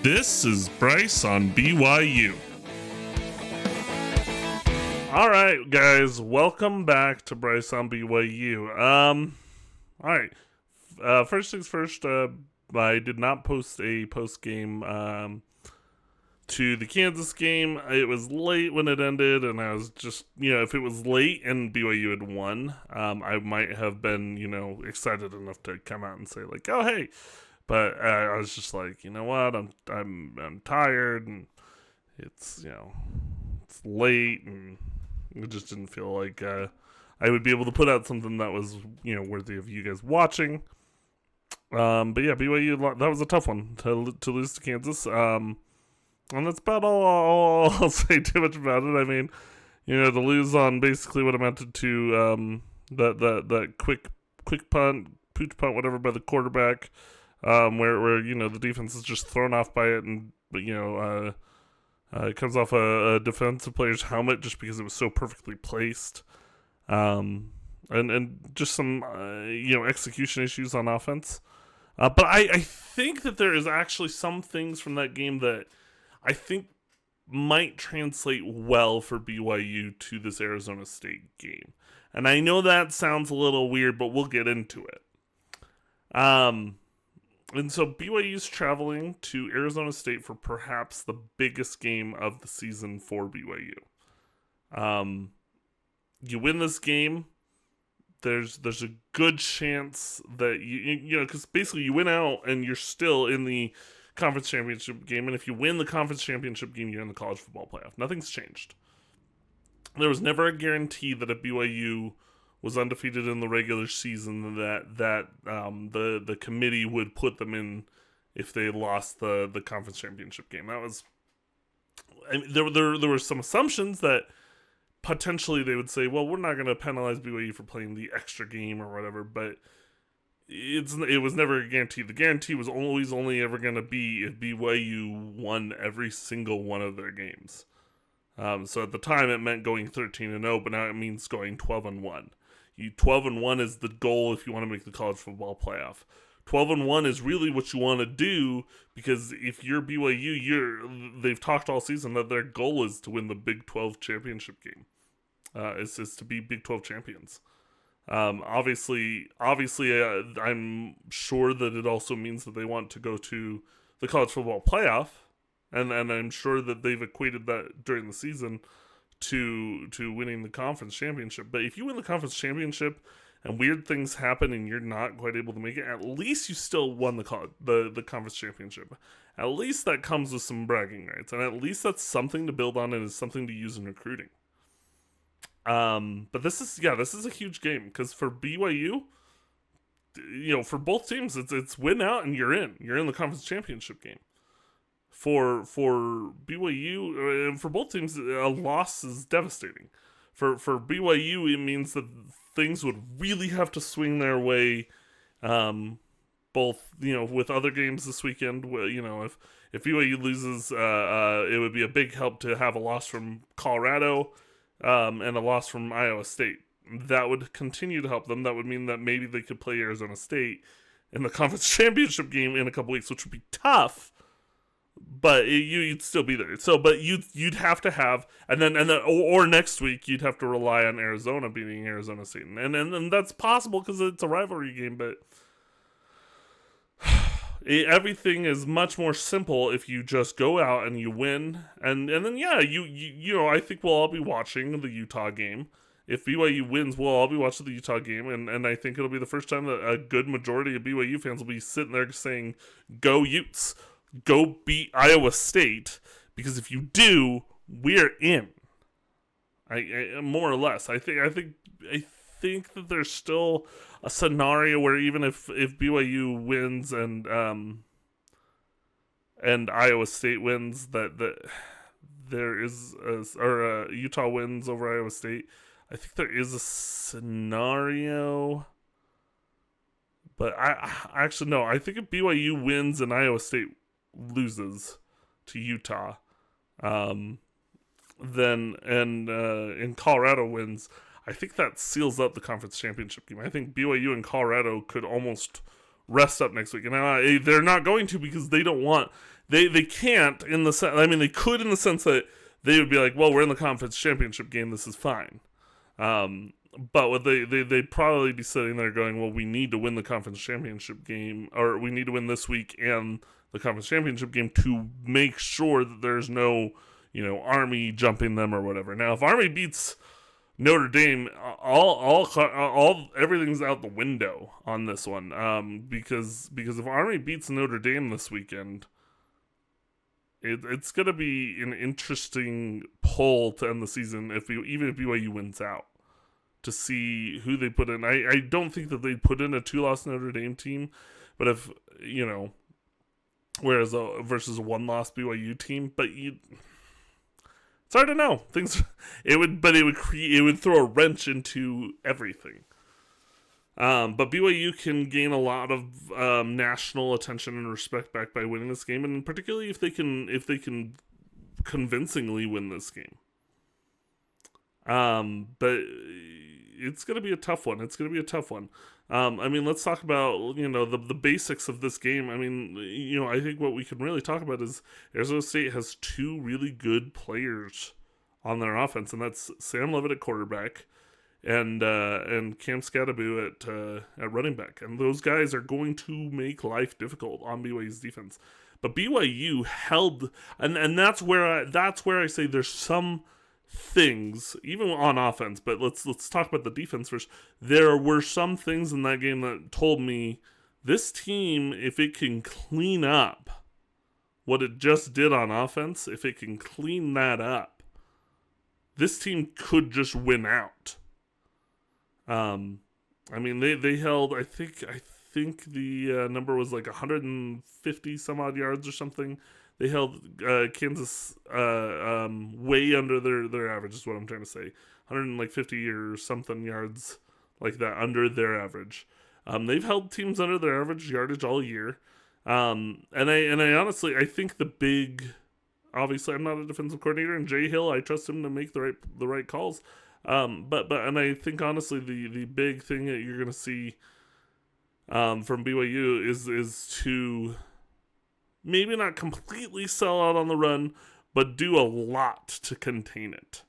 This is Bryce on BYU. Alright, guys, welcome back to Bryce on BYU. Alright, first things first, I did not post a post-game, to the Kansas game. It was late when it ended, and I was just, if it was late and BYU had won, I might have been, excited enough to come out and say, like, oh, hey. But I was just like, you know what, I'm tired, and it's, it's late, and it just didn't feel like I would be able to put out something that was, worthy of you guys watching. But yeah, BYU, that was a tough one to lose to Kansas. And that's about all I'll say too much about it. I mean, to lose on basically what amounted to that quick punt, pooch punt, whatever, by the quarterback, where the defense is just thrown off by it, and it comes off a defensive player's helmet just because it was so perfectly placed, and just some execution issues on offense. But I think that there is actually some things from that game that I think might translate well for BYU to this Arizona State game. And I know that sounds a little weird, but we'll get into it. And so BYU's traveling to Arizona State for perhaps the biggest game of the season for BYU. You win this game, there's a good chance that because basically you win out and you're still in the conference championship game, and if you win the conference championship game, you're in the college football playoff. Nothing's changed. There was never a guarantee that if BYU was undefeated in the regular season that the committee would put them in if they lost the conference championship game. That was, there were some assumptions that potentially they would say, well, we're not going to penalize BYU for playing the extra game or whatever, but it was never a guarantee. The guarantee was always only ever going to be if BYU won every single one of their games. So at the time it meant going 13-0, but now it means going 12-1. 12-1 is the goal if you want to make the college football playoff. 12-1 is really what you want to do, because if you're BYU, they've talked all season that their goal is to win the Big 12 championship game. Is to be Big 12 champions. Obviously, I'm sure that it also means that they want to go to the college football playoff, and I'm sure that they've equated that during the season to winning the conference championship. But if you win the conference championship and weird things happen and you're not quite able to make it, at least you still won the conference championship. At least that comes with some bragging rights, and at least that's something to build on and is something to use in recruiting. But this is a huge game, because for BYU, for both teams, it's win out and you're in the conference championship game. For BYU, and for both teams, a loss is devastating. For BYU, it means that things would really have to swing their way, both, with other games this weekend. If BYU loses, it would be a big help to have a loss from Colorado, and a loss from Iowa State. That would continue to help them. That would mean that maybe they could play Arizona State in the conference championship game in a couple weeks, which would be tough. But you'd still be there. So, but you'd have to have, and then or next week you'd have to rely on Arizona beating Arizona State, and that's possible because it's a rivalry game. But everything is much more simple if you just go out and you win, and then I think we'll all be watching the Utah game. If BYU wins, we'll all be watching the Utah game, and I think it'll be the first time that a good majority of BYU fans will be sitting there saying, "Go Utes! Go beat Iowa State," because if you do, we're in. I more or less. I think that there's still a scenario where even if BYU wins and Iowa State wins, that there is Utah wins over Iowa State, I think there is a scenario. But I actually no. I think if BYU wins and Iowa State loses to Utah, then and Colorado wins, I think that seals up the conference championship game. I think BYU and Colorado could almost rest up next week. And they're not going to, because they don't want they can't in the sense. I mean, they could in the sense that they would be like, well, we're in the conference championship game. This is fine. But what they'd probably be sitting there going, well, we need to win the conference championship game, or we need to win this week and the conference championship game to make sure that there's no, Army jumping them or whatever. Now, if Army beats Notre Dame, all everything's out the window on this one. Because if Army beats Notre Dame this weekend, it's going to be an interesting poll to end the season even if BYU wins out, to see who they put in. I don't think that they'd put in a 2-loss Notre Dame team, but if, versus a 1-loss BYU team, but it's hard to know. It would throw a wrench into everything. But BYU can gain a lot of national attention and respect back by winning this game, and particularly if they can convincingly win this game. But it's going to be a tough one. I mean, let's talk about the basics of this game. I mean, I think what we can really talk about is Arizona State has 2 really good players on their offense, and that's Sam Levitt at quarterback and Cam Scadaboo at running back, and those guys are going to make life difficult on BYU's defense. But BYU held, and that's where I say there's some things even on offense. But let's talk about the defense first. There were some things in that game that told me this team, if it can clean up what it just did on offense, if it can clean that up, this team could just win out. I mean, they held, I think the number was like 150 some odd yards or something. They held Kansas way under their average, is what I'm trying to say. 150 or something yards like that under their average. They've held teams under their average yardage all year. And I honestly, I think obviously I'm not a defensive coordinator, and Jay Hill, I trust him to make the right calls. But I think honestly the big thing that you're going to see from BYU is to maybe not completely sell out on the run, but do a lot to contain it.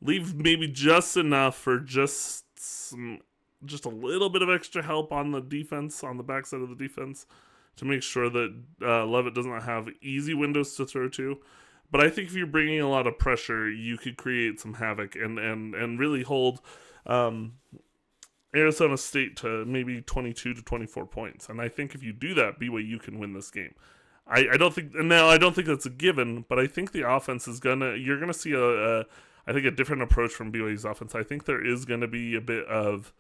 Leave maybe just enough for just a little bit of extra help on the defense, on the backside of the defense, to make sure that Levitt does not have easy windows to throw to. But I think if you're bringing a lot of pressure, you could create some havoc and really hold Arizona State to maybe 22 to 24 points. And I think if you do that, BYU can win this game. I don't think that's a given, but I think the offense you're gonna see a different approach from BYU's offense. I think there is gonna be a bit of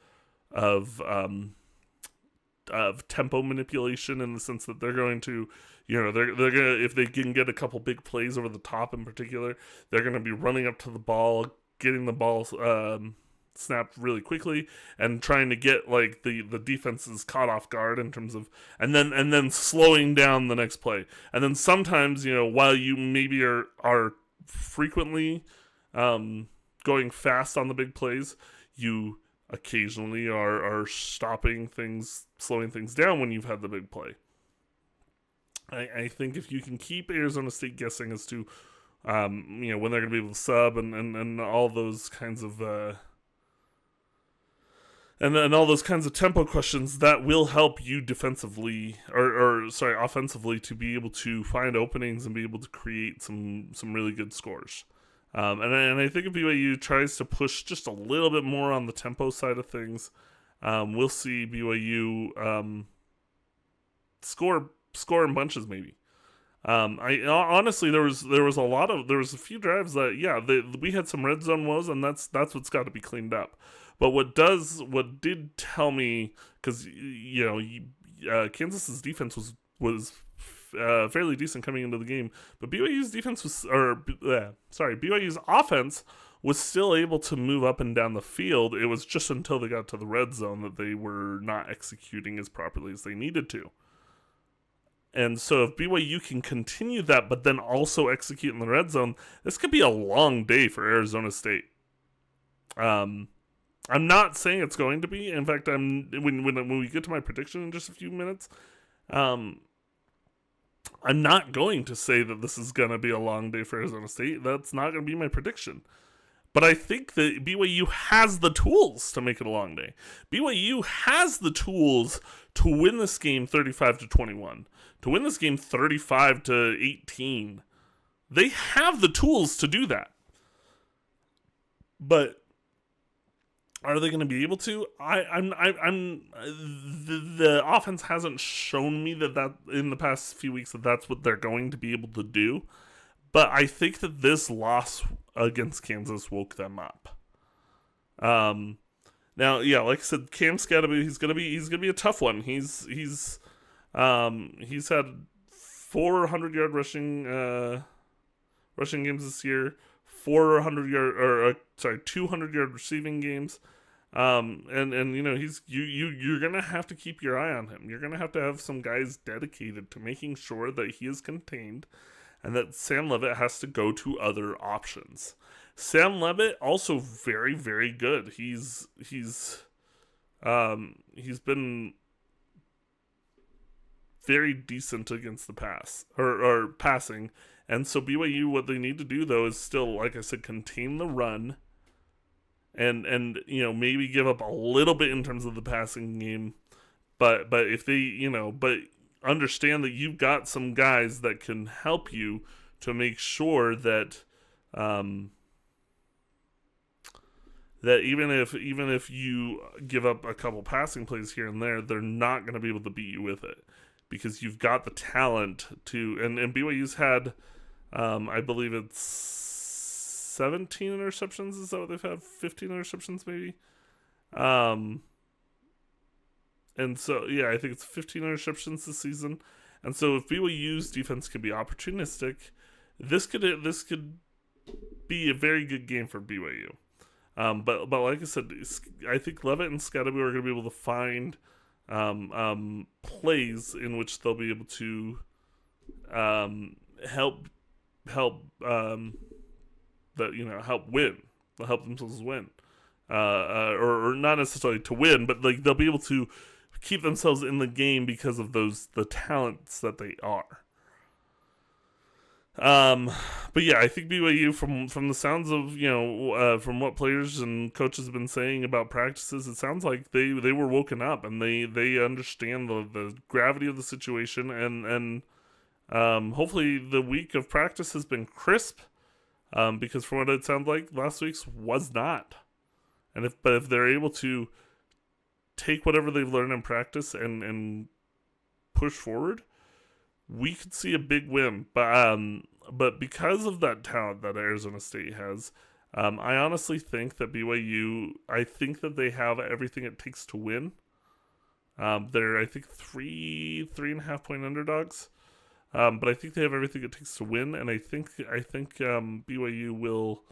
tempo manipulation, in the sense that they're going to, they're gonna, if they can get a couple big plays over the top in particular, they're gonna be running up to the ball, getting the ball snapped really quickly, and trying to get like the defenses caught off guard in terms of, and then slowing down the next play. And then sometimes, while you maybe are frequently going fast on the big plays, you occasionally are stopping things, slowing things down when you've had the big play. I think if you can keep Arizona State guessing as to when they're going to be able to sub and all those kinds of and all those kinds of tempo questions, that will help you defensively offensively, to be able to find openings and be able to create some really good scores. And I think if BYU tries to push just a little bit more on the tempo side of things, we'll see BYU score in bunches maybe. I honestly, there was a few drives that we had some red zone woes, and that's what's got to be cleaned up. But what did tell me, because Kansas's defense was fairly decent coming into the game, but BYU's offense was still able to move up and down the field. It was just until they got to the red zone that they were not executing as properly as they needed to. And so if BYU can continue that, but then also execute in the red zone, this could be a long day for Arizona State. I'm not saying it's going to be. In fact, when we get to my prediction in just a few minutes, I'm not going to say that this is going to be a long day for Arizona State. That's not going to be my prediction. But I think that BYU has the tools to make it a long day. BYU has the tools to win this game 35-21, to win this game 35-18. They have the tools to do that. But are they going to be able to? The offense hasn't shown me that in the past few weeks that's what they're going to be able to do. But I think that this loss against Kansas woke them up. Now, yeah, like I said, Cam's got to be. He's gonna be a tough one. He's had 400-yard rushing games this year, 200-yard receiving games. And you know, you're gonna have to keep your eye on him. You're gonna have some guys dedicated to making sure that he is contained, and that Sam Leavitt has to go to other options. Sam Leavitt also very, very good. He's been very decent against the pass or passing, and so BYU, what they need to do though is still, like I said, contain the run. And you know, maybe give up a little bit in terms of the passing game, but if they, you know, but understand that you've got some guys that can help you to make sure that that even if you give up a couple passing plays here and there, they're not going to be able to beat you with it, because you've got the talent to. And BYU's had, I believe it's 17 interceptions. Is that what they've had? 15 interceptions maybe. And so, yeah, I think it's 15 interceptions this season. And so if BYU's defense could be opportunistic, this could be a very good game for BYU. But like I said, I think Leavitt and Scotty are going to be able to find plays in which they'll be able to help that, you know, help themselves win, or not necessarily to win, but like they'll be able to keep themselves in the game because of the talents that they are. But yeah, I think BYU, from the sounds of, you know, from what players and coaches have been saying about practices, it sounds like they were woken up and they understand the gravity of the situation, and hopefully the week of practice has been crisp. Because from what it sounds like, last week's was not. And if they're able to take whatever they've learned in practice and push forward, we could see a big win. But because of that talent that Arizona State has, I honestly think that BYU, I think that they have everything it takes to win. They're, I think, 3.5 point underdogs. But I think they have everything it takes to win, and I think BYU will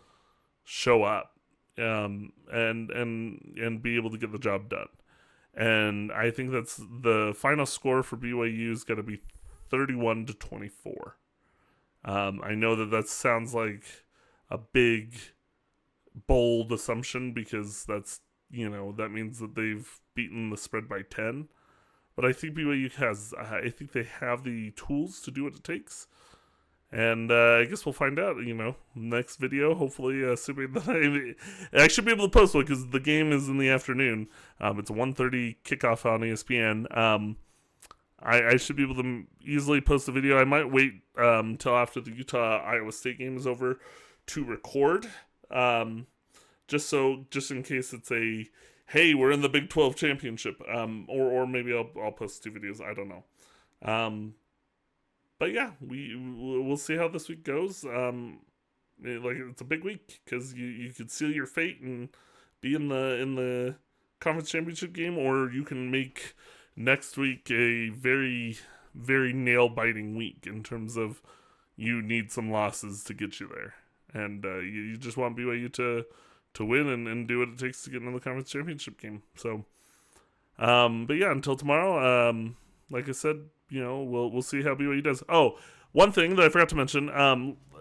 show up and be able to get the job done. And I think that's the final score for BYU is going to be 31-24. I know that sounds like a big, bold assumption, because that's, you know, that means that they've beaten the spread by 10. But I think BYU I think they have the tools to do what it takes. And I guess we'll find out, you know, next video, hopefully, assuming that I should be able to post one, because the game is in the afternoon. It's a 1:30 kickoff on ESPN. I should be able to easily post a video. I might wait till after the Utah-Iowa State game is over to record, just in case it's a, hey, we're in the Big 12 championship, or maybe I'll post 2 videos. I don't know. But yeah, we'll see how this week goes. It's a big week, because you could seal your fate and be in the conference championship game, or you can make next week a very, very nail-biting week in terms of you need some losses to get you there, and you just want BYU to win and do what it takes to get into the conference championship game. So, but yeah, until tomorrow, like I said, you know, we'll see how BYU does. Oh, one thing that I forgot to mention,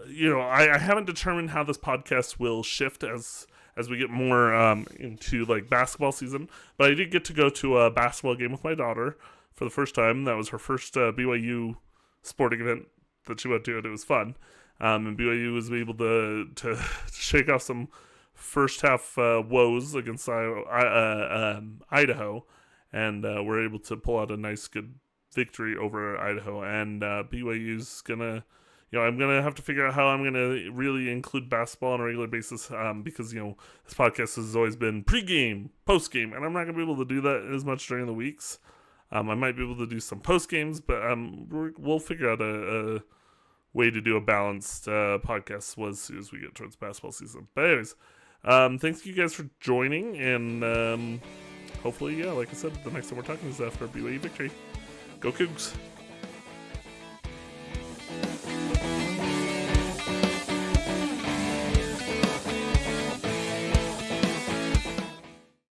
you know, I haven't determined how this podcast will shift as we get more into like basketball season, but I did get to go to a basketball game with my daughter for the first time. That was her first BYU sporting event that she went to, and it was fun. And BYU was able to shake off some first half woes against Idaho, and we're able to pull out a nice, good victory over Idaho. And BYU's gonna, I'm gonna have to figure out how I'm gonna really include basketball on a regular basis, because this podcast has always been pregame, postgame, and I'm not gonna be able to do that as much during the weeks. I might be able to do some post games, but we'll figure out a way to do a balanced podcast as soon as we get towards basketball season. But anyways, thanks you guys for joining, and hopefully, like I said, the next time we're talking is after a BYU victory. Go Cougs!